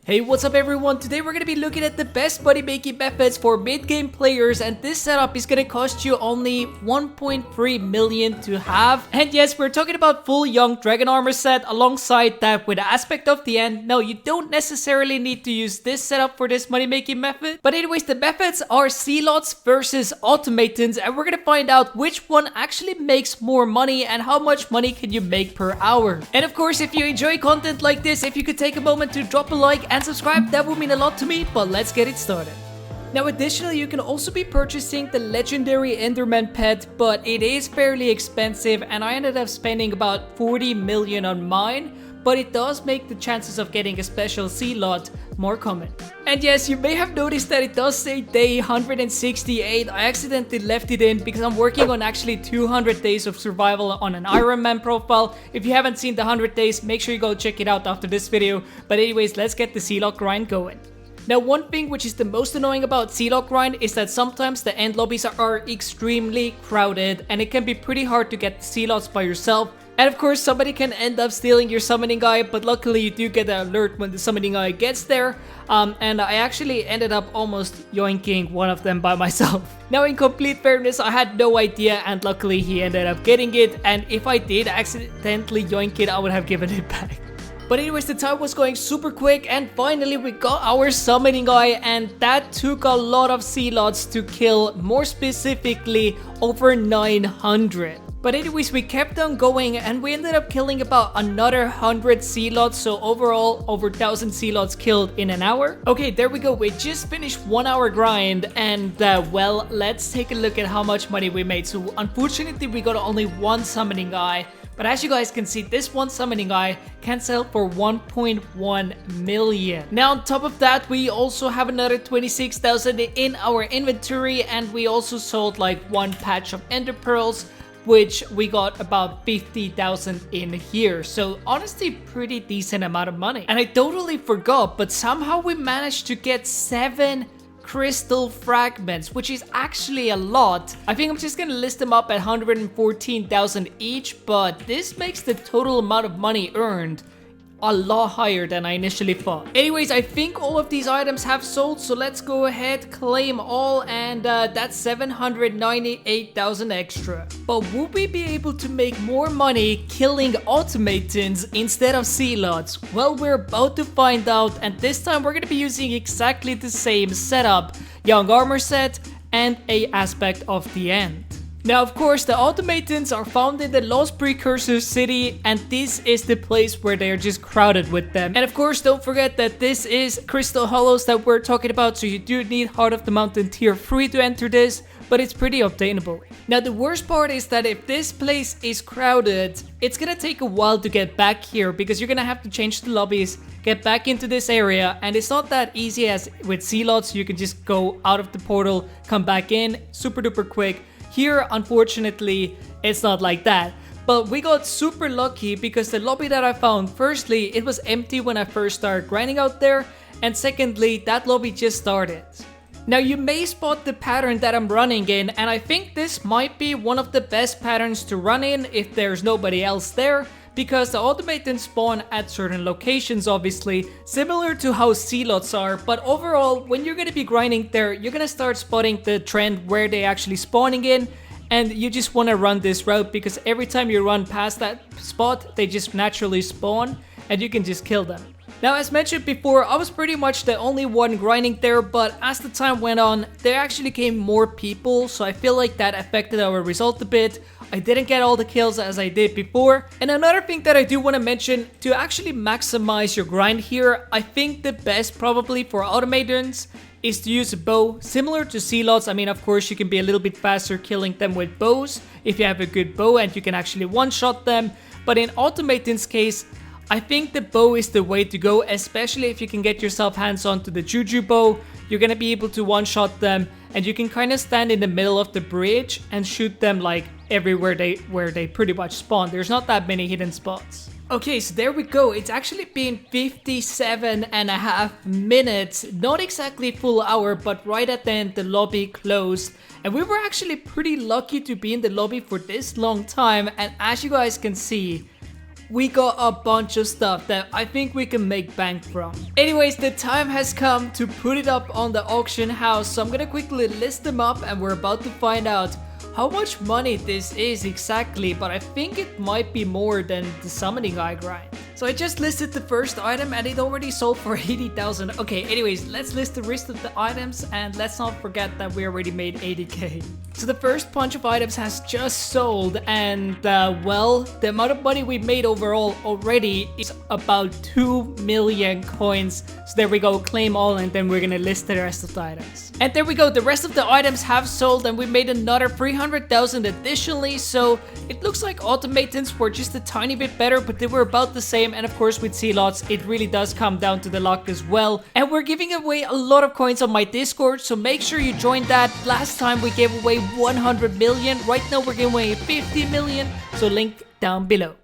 Hey, what's up everyone? Today we're gonna be looking at the best money making methods for mid-game players, and this setup is gonna cost you only 1.3 million to have. And yes, we're talking about full young dragon armor set alongside that with the aspect of the end. No, you don't necessarily need to use this setup for this money making method. But anyways, the methods are zealots versus automatons, and we're gonna find out which one actually makes more money and how much money can you make per hour. And of course, if you enjoy content like this, if you could take a moment to drop a like and subscribe, that would mean a lot to me, but let's get it started. Now additionally, you can also be purchasing the legendary Enderman Pet, but it is fairly expensive and I ended up spending about 40 million on mine, but it does make the chances of getting a special zealot more common. And yes, you may have noticed that it does say day 168. I accidentally left it in because I'm working on actually 200 days of survival on an Iron Man profile. If you haven't seen the 100 days, make sure you go check it out after this video. But anyways, let's get the zealot grind going. Now, one thing which is the most annoying about zealot grind is that sometimes the end lobbies are extremely crowded and it can be pretty hard to get zealots by yourself. And of course, somebody can end up stealing your summoning eye, but luckily you do get an alert when the summoning eye gets there. And I actually ended up almost yoinking one of them by myself. Now, in complete fairness, I had no idea, and luckily he ended up getting it. And if I did accidentally yoink it, I would have given it back. But anyways, the time was going super quick, and finally we got our summoning eye, and that took a lot of zealots to kill, more specifically over 900. But anyways, we kept on going and we ended up killing about another 100 zealots, so overall over 1000 zealots killed in an hour. Okay, there we go. We just finished 1 hour grind, and well, let's take a look at how much money we made. So unfortunately we got only one summoning eye, but as you guys can see, this one summoning eye can sell for 1.1 million. Now on top of that, we also have another 26,000 in our inventory, and we also sold like one patch of ender pearls, which we got about 50,000 in here. So honestly, pretty decent amount of money. And I totally forgot, but somehow we managed to get 7 crystal fragments, which is actually a lot. I think I'm just gonna list them up at 114,000 each, but this makes the total amount of money earned a lot higher than I initially thought. Anyways, I think all of these items have sold, so let's go ahead, claim all, and that's 798,000 extra. But would we be able to make more money killing automatons instead of zealots? Well, we're about to find out, and this time we're gonna be using exactly the same setup, young armor set and a aspect of the end. Now, of course, the Automatons are found in the Lost Precursor City, and this is the place where they're just crowded with them. And of course, don't forget that this is Crystal Hollows that we're talking about, so you do need Heart of the Mountain Tier 3 to enter this, but it's pretty obtainable. Now, the worst part is that if this place is crowded, it's gonna take a while to get back here because you're gonna have to change the lobbies, get back into this area, and it's not that easy as with zealots. You can just go out of the portal, come back in, super duper quick. Here, unfortunately, it's not like that. But we got super lucky because the lobby that I found, firstly, it was empty when I first started grinding out there, and secondly, that lobby just started. Now, you may spot the pattern that I'm running in, and I think this might be one of the best patterns to run in if there's nobody else there, because the automatons spawn at certain locations, obviously, similar to how zealots are. But overall, when you're gonna be grinding there, you're gonna start spotting the trend where they actually spawning in, and you just wanna run this route because every time you run past that spot, they just naturally spawn and you can just kill them. Now, as mentioned before, I was pretty much the only one grinding there, but as the time went on, there actually came more people, so I feel like that affected our result a bit. I didn't get all the kills as I did before. And another thing that I do want to mention, to actually maximize your grind here, I think the best probably for automatons is to use a bow, similar to zealots. I mean, of course, you can be a little bit faster killing them with bows if you have a good bow and you can actually one-shot them. But in automaton's case, I think the bow is the way to go, especially if you can get yourself hands on to the Juju bow. You're gonna be able to one-shot them, and you can kind of stand in the middle of the bridge and shoot them like everywhere where they pretty much spawn. There's not that many hidden spots. Okay, so there we go. It's actually been 57.5 minutes. Not exactly full hour, but right at the end the lobby closed. And we were actually pretty lucky to be in the lobby for this long time. And as you guys can see, we got a bunch of stuff that I think we can make bank from. Anyways, the time has come to put it up on the auction house, so I'm gonna quickly list them up and we're about to find out how much money this is exactly, but I think it might be more than the summoning eye grind. So I just listed the first item and it already sold for 80,000. Okay, anyways, let's list the rest of the items and let's not forget that we already made 80k. So the first bunch of items has just sold and well, the amount of money we made overall already is about 2 million coins. So there we go, claim all, and then we're gonna list the rest of the items. And there we go, the rest of the items have sold and we made another 300,000 additionally. So it looks like Automatons were just a tiny bit better, but they were about the same. And of course with zealots, it really does come down to the luck as well. And we're giving away a lot of coins on my Discord, so make sure you join that. Last time we gave away 100 million. Right now we're giving away 50 million. So link down below.